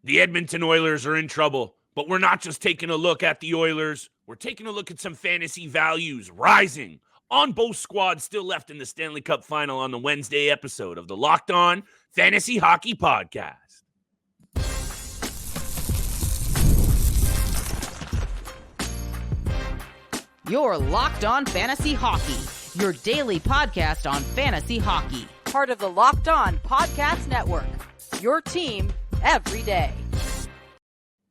The Edmonton Oilers are in trouble, but we're not just taking a look at the Oilers. We're taking a look at some fantasy values rising on both squads still left in the Stanley Cup Final on the Wednesday episode of the Locked On Fantasy Hockey Podcast. You're Locked On Fantasy Hockey, your daily podcast on fantasy hockey. Part of the Locked On Podcast Network, your team every day.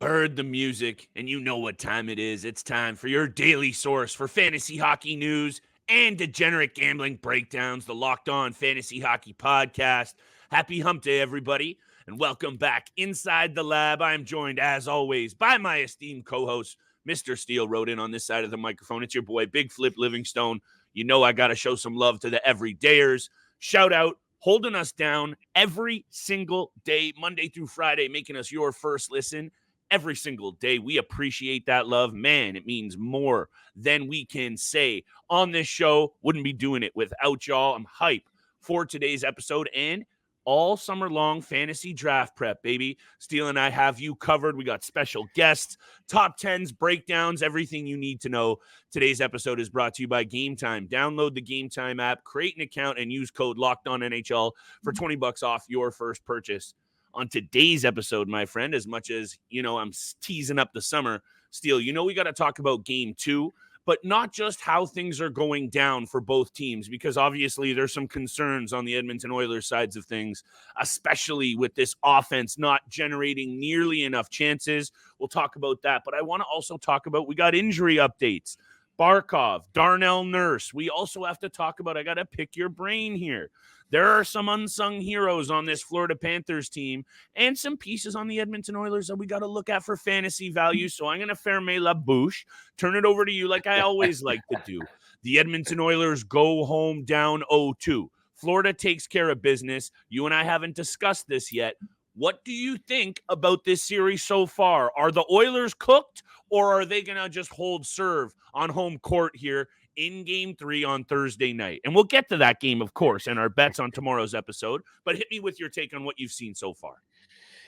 Heard the music, and you know what time it is. It's time for your daily source for fantasy hockey news and degenerate gambling breakdowns, the Locked On Fantasy Hockey Podcast. Happy hump day, everybody, and welcome back inside the lab. I'm joined, as always, by my esteemed co-host, Mr. Steele, wrote in on this side of the microphone. It's your boy, Big Flip Livingstone. You know I got to show some love to the everydayers. Shout out, holding us down every single day, Monday through Friday, making us your first listen every single day. We appreciate that love. Man, it means more than we can say on this show. Wouldn't be doing it without y'all. I'm hype for today's episode and all summer long fantasy draft prep, baby. Steele and I have you covered. We got special guests, top 10s, breakdowns, everything you need to know. Today's episode is brought to you by Game Time. Download the Game Time app, create an account, and use code LOCKEDONNHL for $20 off your first purchase. On today's episode, my friend, as much as, I'm teasing up the summer, Steele, we got to talk about Game 2, but not just how things are going down for both teams, because obviously there's some concerns on the Edmonton Oilers sides of things, especially with this offense not generating nearly enough chances. We'll talk about that, but I want to also talk about, we got injury updates. Barkov, Darnell Nurse. We also have to talk about, I got to pick your brain here. There are some unsung heroes on this Florida Panthers team and some pieces on the Edmonton Oilers that we got to look at for fantasy value. So I'm going to ferme la bouche, turn it over to you like I always like to do. The Edmonton Oilers go home down 0-2. Florida takes care of business. You and I haven't discussed this yet. What do you think about this series so far? Are the Oilers cooked, or are they going to just hold serve on home court here in Game 3 on Thursday night? And we'll get to that game, of course, and our bets on tomorrow's episode. But hit me with your take on what you've seen so far.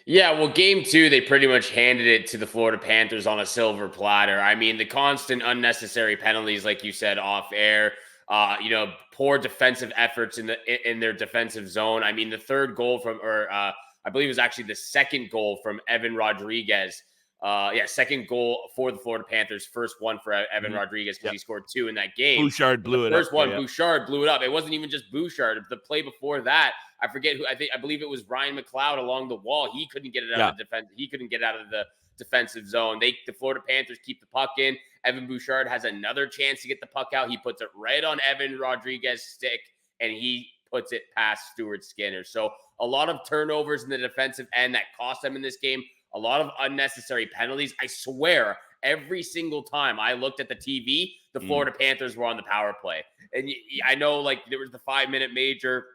Yeah, well, Game 2, they pretty much handed it to the Florida Panthers on a silver platter. I mean, the constant unnecessary penalties, like you said, off air, poor defensive efforts in their defensive zone. I mean, the third goal I believe it was actually the second goal from Evan Rodrigues. Second goal for the Florida Panthers. First one for Evan Rodrigues because he scored 2 in that game. Bouchard blew it up. First one, Bouchard blew it up. It wasn't even just Bouchard. The play before that, I forget who. I believe it was Ryan McLeod along the wall. He couldn't get it out of the defense. He couldn't get out of the defensive zone. The Florida Panthers keep the puck in. Evan Bouchard has another chance to get the puck out. He puts it right on Evan Rodrigues' stick, and he puts it past Stuart Skinner. So a lot of turnovers in the defensive end that cost them in this game. A lot of unnecessary penalties. I swear, every single time I looked at the TV, the Florida Panthers were on the power play. And I know, there was the 5-minute major.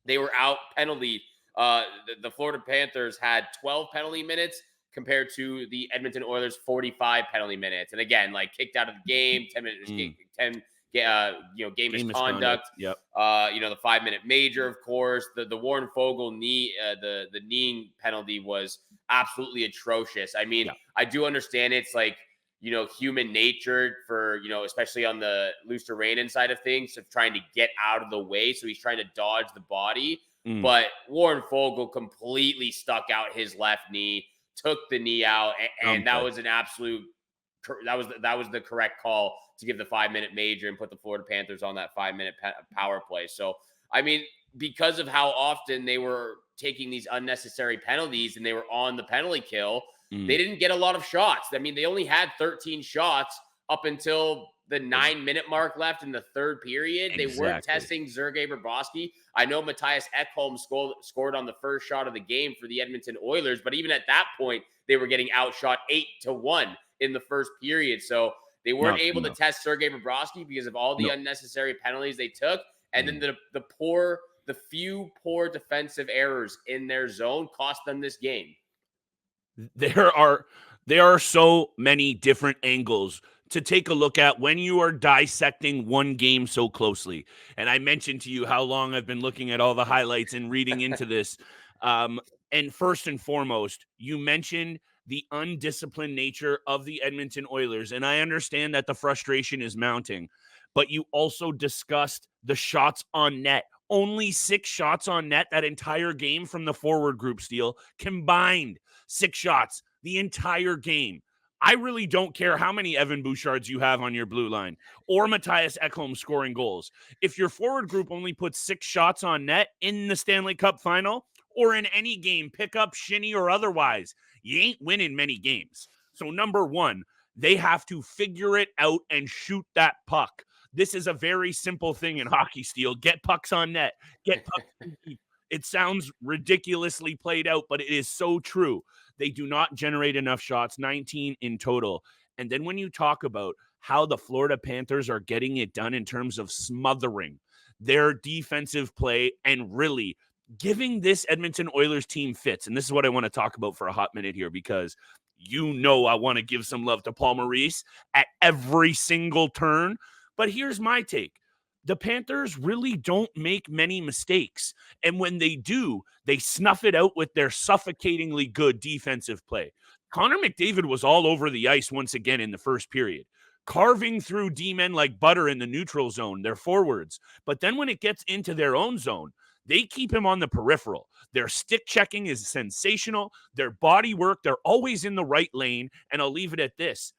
They were out penalty. The Florida Panthers had 12 penalty minutes compared to the Edmonton Oilers 45 penalty minutes. And again, kicked out of the game, 10 minutes, game misconduct. Yep. The 5-minute major, of course. The Warren Fogle knee, the kneeing penalty was absolutely atrocious. I mean, I do understand it's human nature for, especially on the Luster-Rainen side of things, of trying to get out of the way. So he's trying to dodge the body. But Warren Fogle completely stuck out his left knee, took the knee out, and that was an absolute. That was the correct call to give the 5-minute major and put the Florida Panthers on that 5-minute power play. So, I mean, because of how often they were taking these unnecessary penalties and they were on the penalty kill, they didn't get a lot of shots. I mean, they only had 13 shots up until the 9-minute mark left in the third period. Exactly. They weren't testing Sergei Bobrovsky. I know Matthias Ekholm scored on the first shot of the game for the Edmonton Oilers, but even at that point, they were getting outshot 8-1 in the first period. So they weren't able to test Sergei Bobrovsky because of all the unnecessary penalties they took. And then the few poor defensive errors in their zone cost them this game. There are so many different angles to take a look at when you are dissecting one game so closely. And I mentioned to you how long I've been looking at all the highlights and reading into this. And first and foremost, you mentioned the undisciplined nature of the Edmonton Oilers. And I understand that the frustration is mounting, but you also discussed the shots on net. Only 6 shots on net that entire game from the forward group, Steele. Combined 6 shots the entire game. I really don't care how many Evan Bouchards you have on your blue line or Matthias Ekholm scoring goals. If your forward group only puts 6 shots on net in the Stanley Cup Final or in any game, pickup, shinny, or otherwise, you ain't winning many games. So number one, they have to figure it out and shoot that puck. This is a very simple thing in hockey, Steele. Get pucks on net. Get pucks in deep. It sounds ridiculously played out, but it is so true. They do not generate enough shots, 19 in total. And then when you talk about how the Florida Panthers are getting it done in terms of smothering their defensive play and really giving this Edmonton Oilers team fits. And this is what I want to talk about for a hot minute here, because I want to give some love to Paul Maurice at every single turn. But here's my take. The Panthers really don't make many mistakes. And when they do, they snuff it out with their suffocatingly good defensive play. Connor McDavid was all over the ice once again in the first period, carving through D-men like butter in the neutral zone, their forwards. But then when it gets into their own zone, they keep him on the peripheral. Their stick checking is sensational. Their body work, they're always in the right lane. And I'll leave it at this.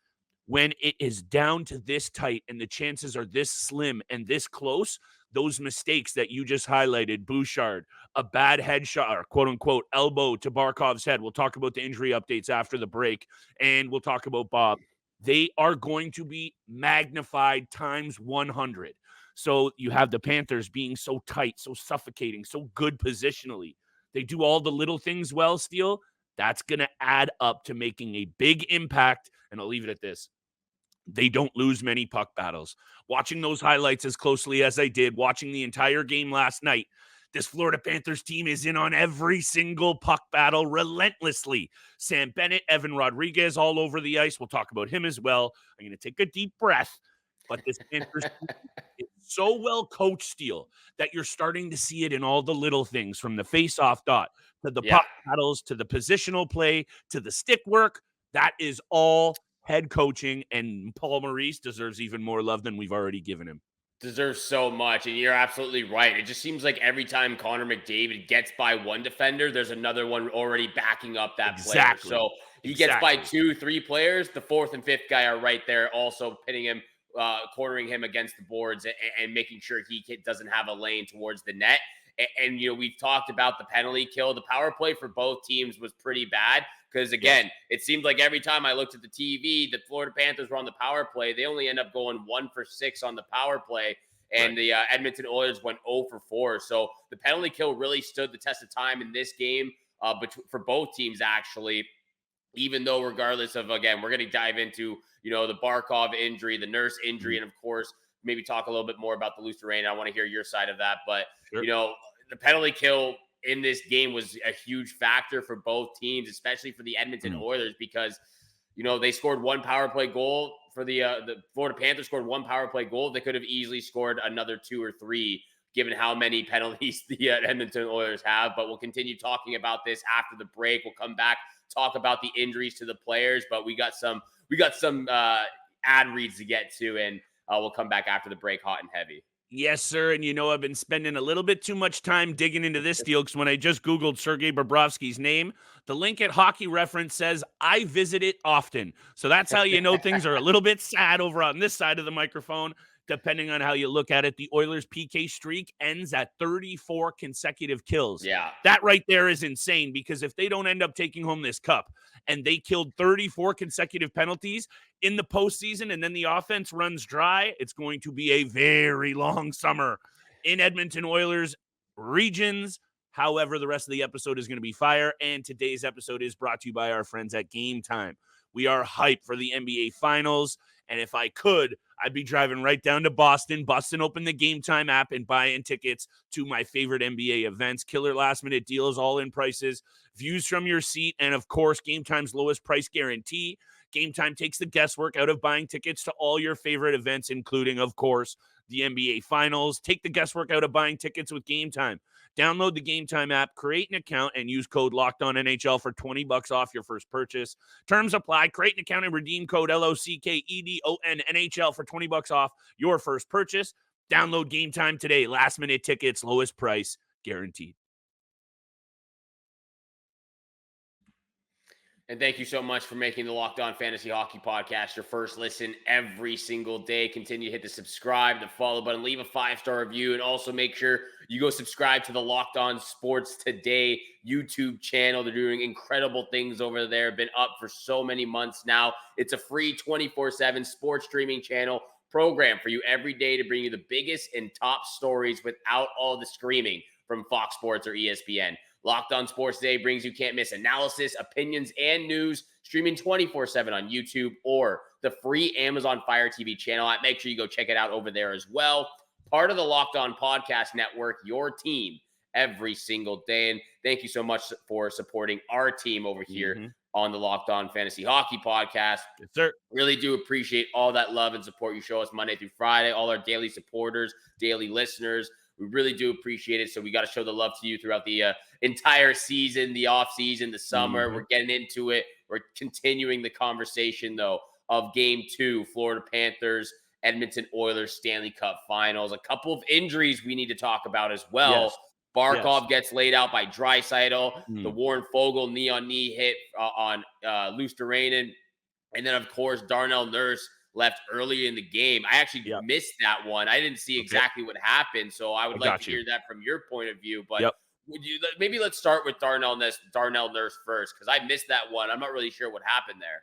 When it is down to this tight and the chances are this slim and this close, those mistakes that you just highlighted, Bouchard, a bad headshot or quote unquote elbow to Barkov's head. We'll talk about the injury updates after the break, and we'll talk about Bob. They are going to be magnified times 100. So you have the Panthers being so tight, so suffocating, so good positionally. They do all the little things well, Steele. That's going to add up to making a big impact. And I'll leave it at this. They don't lose many puck battles. Watching those highlights as closely as I did, watching the entire game last night, this Florida Panthers team is in on every single puck battle relentlessly. Sam Bennett, Evan Rodrigues all over the ice. We'll talk about him as well. I'm going to take a deep breath. But this Panthers team is so well coached, Steele, that you're starting to see it in all the little things, from the face-off dot to the puck battles to the positional play to the stick work. That is all head coaching, and Paul Maurice deserves even more love than we've already given him. Deserves so much, and you're absolutely right. It just seems like every time Connor McDavid gets by one defender, there's another one already backing up that player. So he gets by 2-3 players, the fourth and fifth guy are right there also pinning him, cornering him against the boards and making sure he doesn't have a lane towards the net. And we've talked about the penalty kill. The power play for both teams was pretty bad. Because, again, it seemed like every time I looked at the TV, the Florida Panthers were on the power play. They only end up going 1 for 6 on the power play. And the Edmonton Oilers went 0 for 4. So the penalty kill really stood the test of time in this game for both teams, actually. Even though, regardless of, again, we're going to dive into, the Barkov injury, the Nurse injury, and, of course, maybe talk a little bit more about the Lutheran. I want to hear your side of that. But, the penalty kill in this game was a huge factor for both teams, especially for the Edmonton Oilers, because, they scored 1 power play goal for the Florida Panthers scored 1 power play goal. They could have easily scored another 2 or 3, given how many penalties the Edmonton Oilers have. But we'll continue talking about this after the break. We'll come back, talk about the injuries to the players, but we got some ad reads to get to, and we'll come back after the break hot and heavy. Yes, sir. And I've been spending a little bit too much time digging into this deal, because when I just Googled Sergei Bobrovsky's name, the link at Hockey Reference says, I visit it often. So that's how things are a little bit sad over on this side of the microphone. Depending on how you look at it, the Oilers' PK streak ends at 34 consecutive kills. Yeah. That right there is insane, because if they don't end up taking home this cup and they killed 34 consecutive penalties in the postseason and then the offense runs dry, it's going to be a very long summer in Edmonton Oilers regions. However, the rest of the episode is going to be fire, and today's episode is brought to you by our friends at Game Time. We are hyped for the NBA Finals, and if I could, I'd be driving right down to Boston, busting open the Game Time app and buying tickets to my favorite NBA events. Killer last-minute deals, all-in prices, views from your seat, and, of course, Game Time's lowest price guarantee. Game Time takes the guesswork out of buying tickets to all your favorite events, including, of course, the NBA Finals. Take the guesswork out of buying tickets with Game Time. Download the Game Time app, create an account, and use code LOCKEDONNHL for $20 off your first purchase. Terms apply. Create an account and redeem code LOCKEDONNHL for $20 off your first purchase. Download Game Time today. Last minute tickets, lowest price guaranteed. And thank you so much for making the Locked On Fantasy Hockey Podcast your first listen every single day. Continue to hit the subscribe, the follow button, leave a 5-star review, and also make sure you go subscribe to the Locked On Sports Today YouTube channel. They're doing incredible things over there. Been up for so many months now. It's a free 24/7 sports streaming channel program for you every day to bring you the biggest and top stories without all the screaming from Fox Sports or ESPN. Locked On Sports Today brings you can't miss analysis, opinions, and news, streaming 24/7 on YouTube or the free Amazon Fire TV channel. Make sure you go check it out over there as well. Part of the Locked On Podcast Network, your team every single day. And thank you so much for supporting our team over here on the Locked On Fantasy Hockey Podcast. Yes, sir. Really do appreciate all that love and support you show us Monday through Friday, all our daily supporters, daily listeners. We really do appreciate it. So we got to show the love to you throughout the entire season, the off season, the summer. We're getting into it. We're continuing the conversation, though, of Game 2, Florida Panthers, Edmonton Oilers, Stanley Cup Finals. A couple of injuries we need to talk about as well. Yes. Barkov gets laid out by Draisaitl. The Warren Foegele knee-on-knee hit on Luosterainen. And then, of course, Darnell Nurse left early in the game. I actually missed that one. I didn't see exactly what happened, so I would like to hear that from your point of view. But would you maybe let's start with Darnell Nurse first, because I missed that one. I'm not really sure what happened there.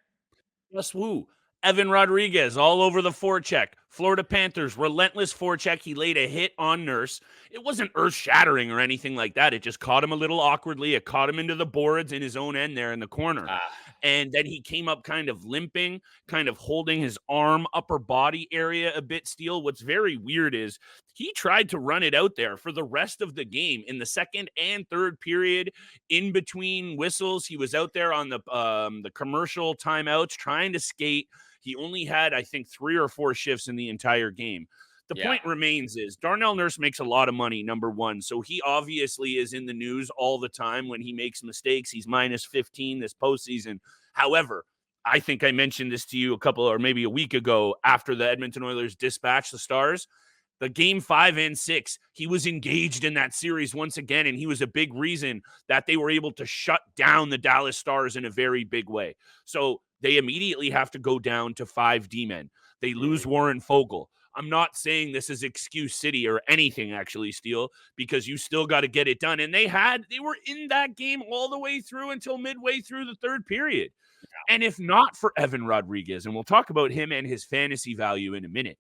Yes, woo. Evan Rodrigues all over the forecheck. Florida Panthers, relentless forecheck. He laid a hit on Nurse. It wasn't earth-shattering or anything like that. It just caught him a little awkwardly. It caught him into the boards in his own end there in the corner. And then he came up kind of limping, kind of holding his arm, upper body area a bit, Steele. What's very weird is he tried to run it out there for the rest of the game in the second and third period. In between whistles, he was out there on the commercial timeouts trying to skate. He only had, I think, 3 or 4 shifts in the entire game. The point remains is Darnell Nurse makes a lot of money, number one. So he obviously is in the news all the time when he makes mistakes. He's minus 15 this postseason. However, I think I mentioned this to you maybe a week ago after the Edmonton Oilers dispatched the Stars. The game 5 and 6, he was engaged in that series once again, and he was a big reason that they were able to shut down the Dallas Stars in a very big way. So they immediately have to go down to 5 D-men. They lose Warren Foegele. I'm not saying this is excuse city or anything, actually, Steele, because you still got to get it done. And they were in that game all the way through until midway through the third period. Yeah. And if not for Evan Rodrigues, and we'll talk about him and his fantasy value in a minute,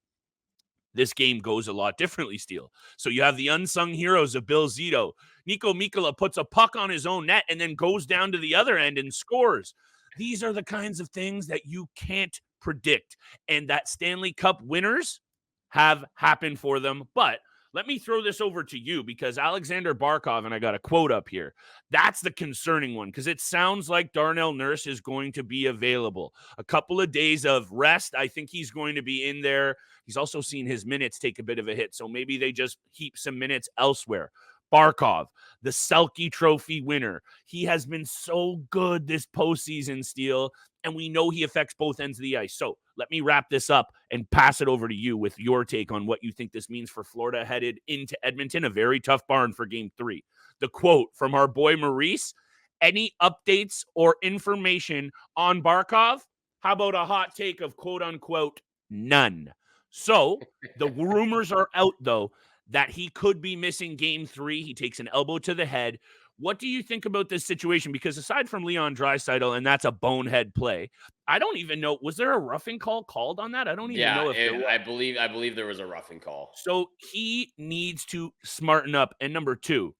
this game goes a lot differently, Steele. So you have the unsung heroes of Bill Zito. Nico Mikkola puts a puck on his own net and then goes down to the other end and scores. These are the kinds of things that you can't predict, and that Stanley Cup winners have happened for them. But let me throw this over to you, because Aleksander Barkov, and I got a quote up here, that's the concerning one, because it sounds like Darnell Nurse is going to be available. A couple of days of rest, I think he's going to be in there. He's also seen his minutes take a bit of a hit, so maybe they just heap some minutes elsewhere. Barkov, the Selke Trophy winner. He has been so good this postseason, Steele, and we know he affects both ends of the ice. So let me wrap this up and pass it over to you with your take on what you think this means for Florida headed into Edmonton, a very tough barn for Game 3. The quote from our boy Maurice: any updates or information on Barkov? How about a hot take of quote unquote none? So the rumors are out, though, that he could be missing Game 3. He takes an elbow to the head. What do you think about this situation? Because aside from Leon Draisaitl, and that's a bonehead play, I don't even know. Was there a roughing call called on that? I don't even know if there was. I believe there was a roughing call. So he needs to smarten up. And number 2,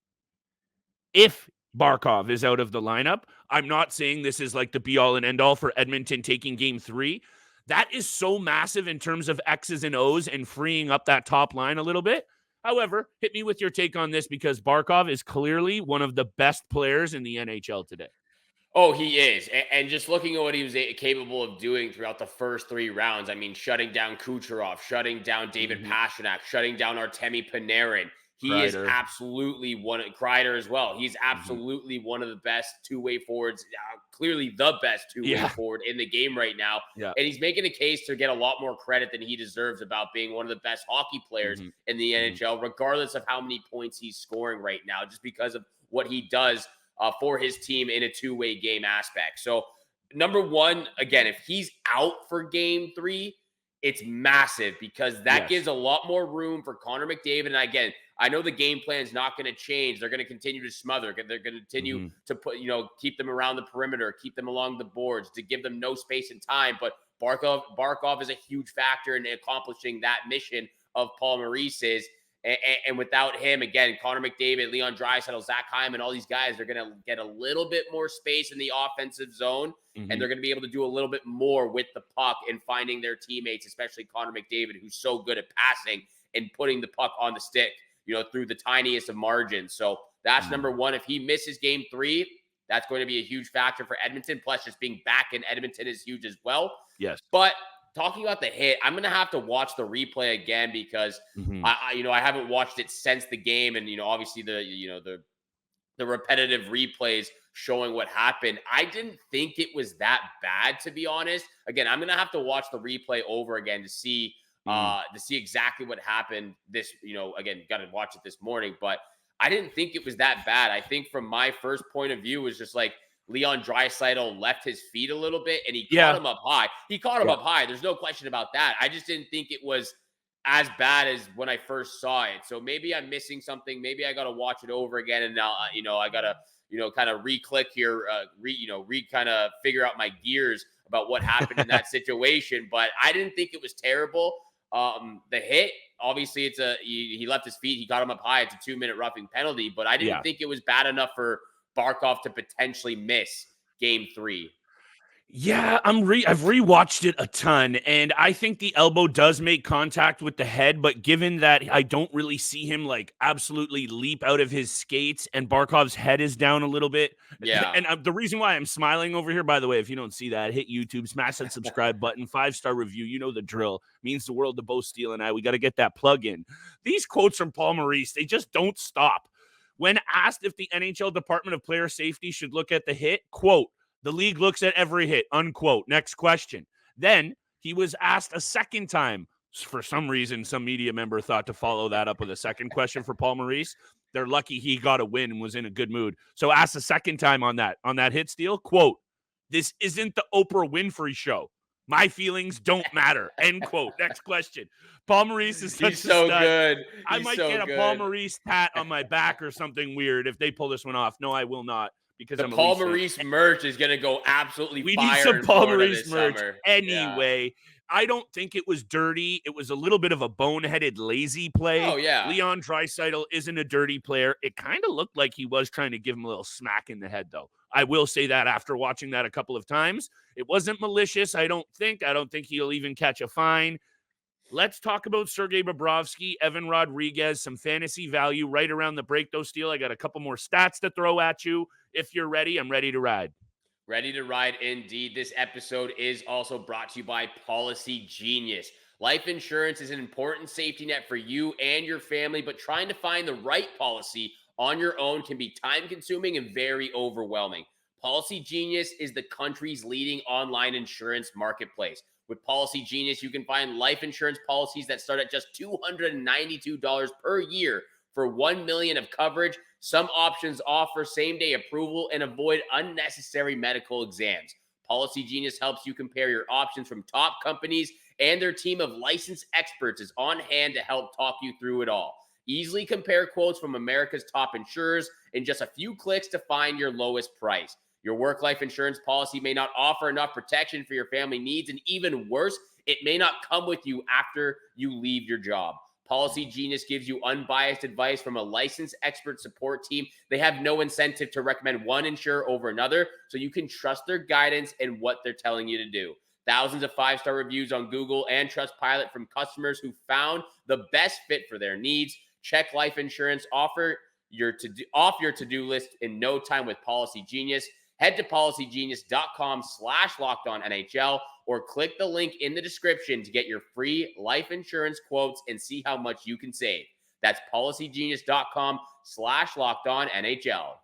if Barkov is out of the lineup, I'm not saying this is like the be-all and end-all for Edmonton taking Game 3. That is so massive in terms of X's and O's and freeing up that top line a little bit. However, hit me with your take on this, because Barkov is clearly one of the best players in the NHL today. Oh, he is. And just looking at what he was capable of doing throughout the first 3 rounds, I mean, shutting down Kucherov, shutting down David Pastrnak, shutting down Artemi Panarin. He is Kreider. absolutely Kreider as well. He's absolutely one of the best two-way forwards, clearly the best two-way forward in the game right now. Yeah. And he's making a case to get a lot more credit than he deserves about being one of the best hockey players in the NHL, regardless of how many points he's scoring right now, just because of what he does for his team in a two-way game aspect. So, number one, again, if he's out for game 3, it's massive because that gives a lot more room for Connor McDavid. And again, I know the game plan is not going to change. They're going to continue to smother. They're going to continue to put, keep them around the perimeter, keep them along the boards, to give them no space and time. But Barkov is a huge factor in accomplishing that mission of Paul Maurice's. And without him, again, Connor McDavid, Leon Draisaitl, Zach Hyman, all these guys are going to get a little bit more space in the offensive zone, and they're going to be able to do a little bit more with the puck and finding their teammates, especially Connor McDavid, who's so good at passing and putting the puck on the stick, through the tiniest of margins. So that's number one. If he misses game 3, that's going to be a huge factor for Edmonton. Plus, just being back in Edmonton is huge as well. Yes. But talking about the hit, I'm going to have to watch the replay again because I haven't watched it since the game. And, obviously the repetitive replays showing what happened. I didn't think it was that bad, to be honest. Again, I'm going to have to watch the replay over again to see exactly what happened. Again, got to watch it this morning, but I didn't think it was that bad. I think from my first point of view was just like, Leon Draisaitl left his feet a little bit and he caught him up high. He caught him up high. There's no question about that. I just didn't think it was as bad as when I first saw it. So maybe I'm missing something. Maybe I got to watch it over again. And now, I got to, kind of re-click here, kind of figure out my gears about what happened in that situation. But I didn't think it was terrible. The hit, obviously he left his feet. He got him up high. It's a 2-minute roughing penalty, but I didn't think it was bad enough for Barkov to potentially miss game 3. Yeah, I've rewatched it a ton, and I think the elbow does make contact with the head, but given that I don't really see him like absolutely leap out of his skates and Barkov's head is down a little bit. Yeah. And the reason why I'm smiling over here, by the way, if you don't see that, hit YouTube, smash that subscribe button, 5-star review. You know the drill. Means the world to both Steele and I. We got to get that plug in. These quotes from Paul Maurice, they just don't stop. When asked if the NHL Department of Player Safety should look at the hit, quote, "The league looks at every hit," unquote. Next question. Then he was asked a second time. For some reason, some media member thought to follow that up with a second question for Paul Maurice. They're lucky he got a win and was in a good mood. So asked a second time on that hit, Steele, quote, "This isn't the Oprah Winfrey show. My feelings don't matter," end quote. Next question. Paul Maurice is such He's so stud. good. I might get a Paul Maurice tat on my back or something weird if they pull this one off. No, I will not. Because the Paul Maurice merch is going to go absolutely we fire. We need some Paul Maurice merch summer. anyway. Yeah. I don't think it was dirty. It was a little bit of a boneheaded, lazy play. Oh, yeah. Leon Draisaitl isn't a dirty player. It kind of looked like he was trying to give him a little smack in the head, though. I will say that after watching that a couple of times. It wasn't malicious, I don't think. I don't think he'll even catch a fine. Let's talk about Sergei Bobrovsky, Evan Rodrigues, some fantasy value right around the break, though, Steele. I got a couple more stats to throw at you. If you're ready, I'm ready to ride. Ready to ride indeed. This episode is also brought to you by Policy Genius. Life insurance is an important safety net for you and your family, but trying to find the right policy on your own can be time-consuming and very overwhelming. Policy Genius is the country's leading online insurance marketplace. With Policy Genius, you can find life insurance policies that start at just $292 per year for $1 million of coverage. Some options offer same-day approval and avoid unnecessary medical exams. Policy Genius helps you compare your options from top companies, and their team of licensed experts is on hand to help talk you through it all. Easily compare quotes from America's top insurers in just a few clicks to find your lowest price. Your work life insurance policy may not offer enough protection for your family needs, and even worse, it may not come with you after you leave your job. Policy Genius gives you unbiased advice from a licensed expert support team. They have no incentive to recommend one insurer over another, so you can trust their guidance and what they're telling you to do. Thousands of 5-star reviews on Google and Trustpilot from customers who found the best fit for their needs. Check life insurance off your to-do list in no time with Policy Genius. Head to policygenius.com/LockedOnNHL or click the link in the description to get your free life insurance quotes and see how much you can save. That's policygenius.com/LockedOnNHL.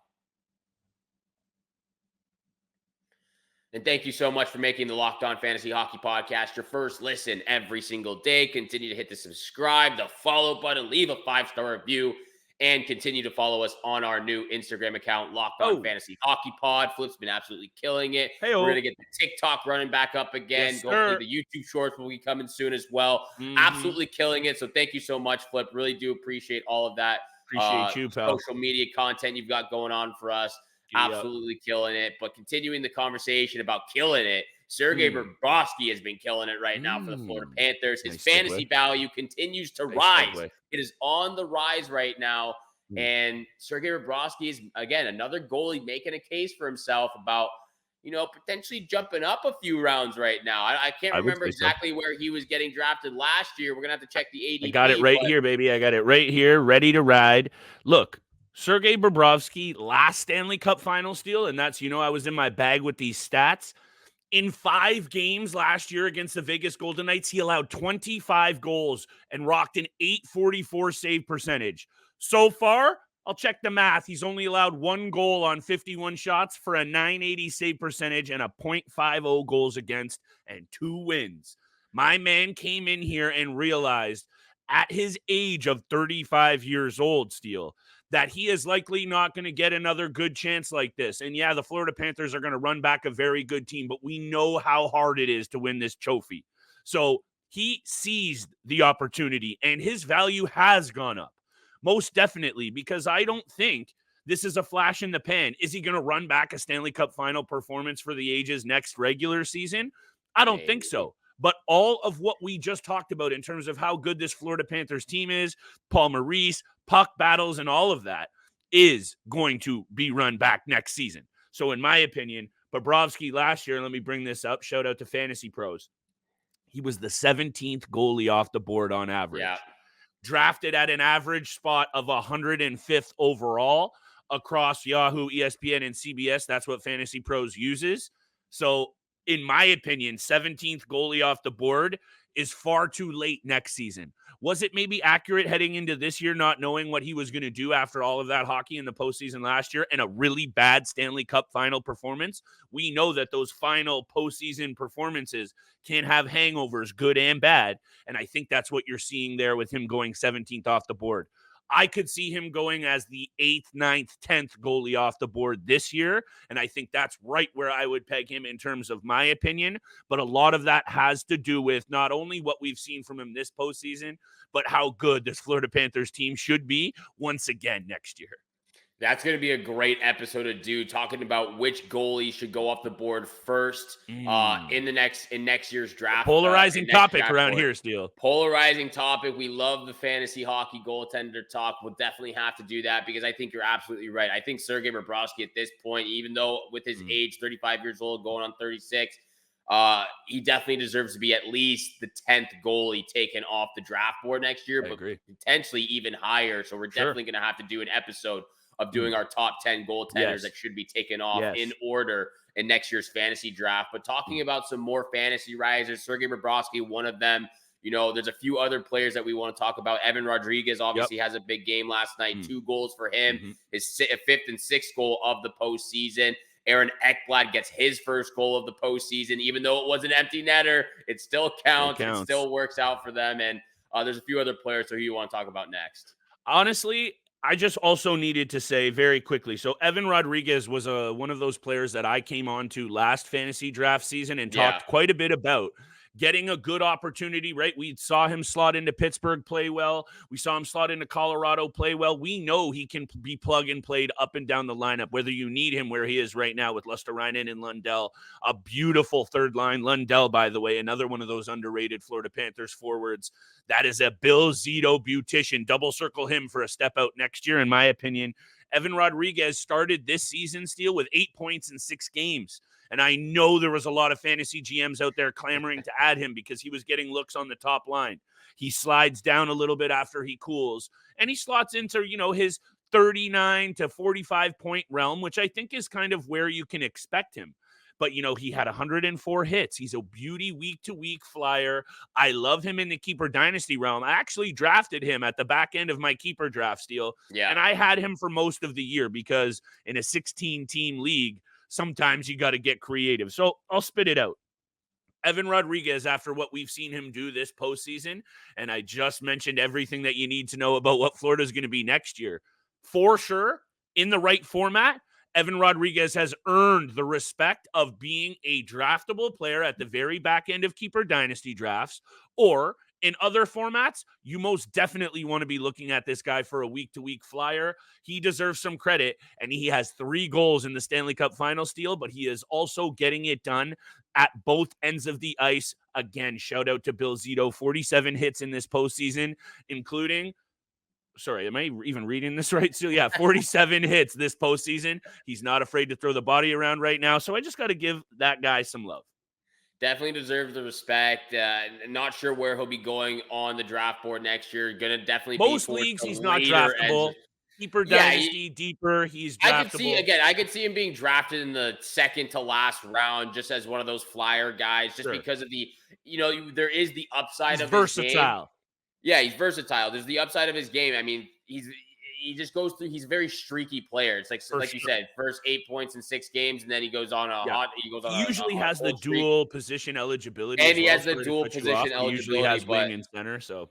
And thank you so much for making the Locked On Fantasy Hockey Podcast your first listen every single day. Continue to hit the subscribe, the follow button, leave a 5-star review, and continue to follow us on our new Instagram account, Locked On Fantasy Hockey Pod. Flip's been absolutely killing it. We're going to get the TikTok running back up again. Yes, Hopefully the YouTube Shorts will be coming soon as well. Absolutely killing it. So thank you so much, Flip. Really do appreciate all of that. Appreciate you, pal. Social media content you've got going on for us. Absolutely killing it. But continuing the conversation about killing it, Sergei Bobrovsky has been killing it right now for the Florida Panthers. His fantasy value continues to rise. It is on the rise right now. And Sergei Bobrovsky is, again, another goalie making a case for himself about, potentially jumping up a few rounds right now. I can't remember exactly where he was getting drafted last year. We're going to have to check the ADP. I got it right here, baby. I got it right here, ready to ride. Look, Sergei Bobrovsky, last Stanley Cup Final, Steele, and that's, I was in my bag with these stats. In 5 games last year against the Vegas Golden Knights, he allowed 25 goals and rocked an .844 save percentage. So far, I'll check the math. He's only allowed 1 goal on 51 shots for a .980 save percentage and a .50 goals against and 2 wins. My man came in here and realized at his age of 35 years old, Steele, that he is likely not going to get another good chance like this. And yeah, the Florida Panthers are going to run back a very good team, but we know how hard it is to win this trophy. So he seized the opportunity, and his value has gone up. Most definitely, because I don't think this is a flash in the pan. Is he going to run back a Stanley Cup Final performance for the ages next regular season? I don't think so. But all of what we just talked about in terms of how good this Florida Panthers team is, Paul Maurice, puck battles, and all of that is going to be run back next season. So in my opinion, Bobrovsky last year, let me bring this up, shout out to Fantasy Pros. He was the 17th goalie off the board on average. Yeah. Drafted at an average spot of 105th overall across Yahoo, ESPN, and CBS. That's what Fantasy Pros uses. So in my opinion, 17th goalie off the board is far too late next season. Was it maybe accurate heading into this year, not knowing what he was going to do after all of that hockey in the postseason last year and a really bad Stanley Cup Final performance? We know that those final postseason performances can have hangovers, good and bad. And I think that's what you're seeing there with him going 17th off the board. I could see him going as the 8th, 9th, 10th goalie off the board this year. And I think that's right where I would peg him in terms of my opinion. But a lot of that has to do with not only what we've seen from him this postseason, but how good this Florida Panthers team should be once again next year. That's going to be a great episode to do, talking about which goalie should go off the board first in next year's draft. Polarizing topic around here, Steele. Polarizing topic. We love the fantasy hockey goaltender talk. We'll definitely have to do that because I think you're absolutely right. I think Sergei Bobrovsky at this point, even though with his age, 35 years old, going on 36, he definitely deserves to be at least the 10th goalie taken off the draft board next year, but potentially even higher. So we're definitely going to have to do an episode of doing our top 10 goaltenders that should be taken off in order in next year's fantasy draft. But talking about some more fantasy risers, Sergei Bobrovsky, one of them. There's a few other players that we want to talk about. Evan Rodrigues obviously has a big game last night. 2 goals for him. His 5th and 6th goal of the postseason. Aaron Ekblad gets his first goal of the postseason. Even though it was an empty netter, it still counts. It still works out for them. And there's a few other players. So who you want to talk about next? Honestly, I just also needed to say very quickly. So Evan Rodrigues was one of those players that I came on to last fantasy draft season and talked quite a bit about. Getting a good opportunity, right? We saw him slot into Pittsburgh, play well. We saw him slot into Colorado, play well. We know he can be plug and played up and down the lineup, whether you need him where he is right now with Luosterainen and Lundell. A beautiful third line. Lundell, by the way, another one of those underrated Florida Panthers forwards. That is a Bill Zito beautician. Double circle him for a step out next year, in my opinion. Evan Rodrigues started this season, Steele, with 8 points in 6 games. And I know there was a lot of fantasy GMs out there clamoring to add him because he was getting looks on the top line. He slides down a little bit after he cools, and he slots into, his 39 to 45 point realm, which I think is kind of where you can expect him. but, he had 104 hits. He's a beauty week-to-week flyer. I love him in the keeper dynasty realm. I actually drafted him at the back end of my keeper draft, Steele, Yeah. and I had him for most of the year because in a 16-team league, sometimes you got to get creative. So I'll spit it out. Evan Rodrigues, after what we've seen him do this postseason, and I just mentioned everything that you need to know about what Florida is going to be next year, for sure, in the right format, Evan Rodrigues has earned the respect of being a draftable player at the very back end of keeper dynasty drafts, or in other formats, you most definitely want to be looking at this guy for a week-to-week flyer. He deserves some credit, and he has 3 goals in the Stanley Cup Final, Steele, but he is also getting it done at both ends of the ice. Again, shout out to Bill Zito, 47 hits in this postseason, including, sorry, am I even reading this right? So yeah, 47 hits this postseason. He's not afraid to throw the body around right now. So I just got to give that guy some love. Definitely deserves the respect. Not sure where he'll be going on the draft board next year. Gonna definitely Most be leagues, the he's not later draftable. Keeper dynasty, deeper, he's draftable. I could see him being drafted in the second to last round, just as one of those flyer guys, just because of the, there is the upside of his game. Versatile. Yeah, he's versatile. There's the upside of his game. I mean, he just goes through. He's a very streaky player. It's like you said, first 8 points in 6 games, and then he goes on a hot. He goes on. He usually has the streak. dual position eligibility, and he has the dual position eligibility. He usually has wing and center. So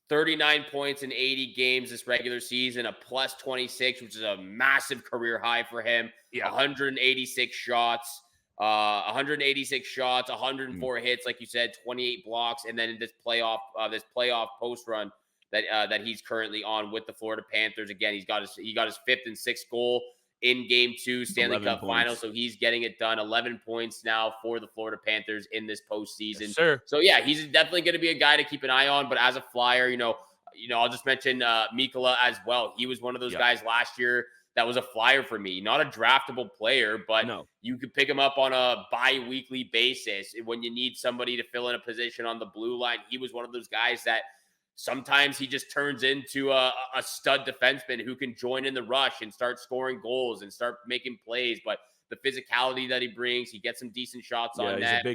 39 points in 80 games this regular season, a plus 26, which is a massive career high for him. Yeah. 186 shots. 104 hits, like you said, 28 blocks, and then in this playoff post run that he's currently on with the Florida Panthers. Again, he got his 5th and 6th goal in Game 2 Stanley Cup Final, so he's getting it done. 11 points now for the Florida Panthers in this postseason. Yes, sir. So yeah, he's definitely going to be a guy to keep an eye on. But as a flyer, I'll just mention Mikkola as well. He was one of those guys last year that was a flyer for me. Not a draftable player, but you could pick him up on a bi-weekly basis when you need somebody to fill in a position on the blue line. He was one of those guys that sometimes he just turns into a stud defenseman who can join in the rush and start scoring goals and start making plays. But the physicality that he brings, he gets some decent shots on net.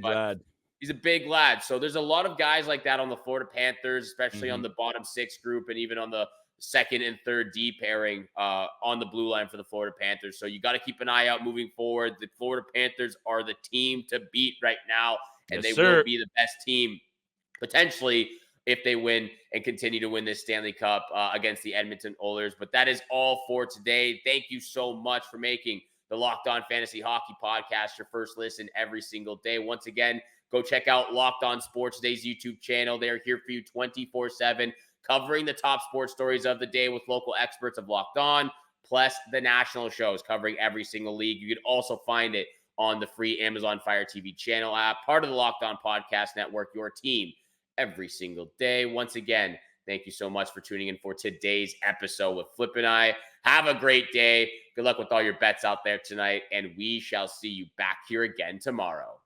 He's a big lad. So there's a lot of guys like that on the Florida Panthers, especially on the bottom 6 group and even on the second and third D pairing on the blue line for the Florida Panthers. So you got to keep an eye out moving forward. The Florida Panthers are the team to beat right now, and they will be the best team potentially if they win and continue to win this Stanley Cup against the Edmonton Oilers. But that is all for today. Thank you so much for making the Locked On Fantasy Hockey Podcast your first listen every single day. Once again, go check out Locked On Sports Day's YouTube channel. They are here for you 24/7, covering the top sports stories of the day with local experts of Locked On, plus the national shows covering every single league. You can also find it on the free Amazon Fire TV channel app, part of the Locked On Podcast Network, your team every single day. Once again, thank you so much for tuning in for today's episode with Flip and I. Have a great day. Good luck with all your bets out there tonight, and we shall see you back here again tomorrow.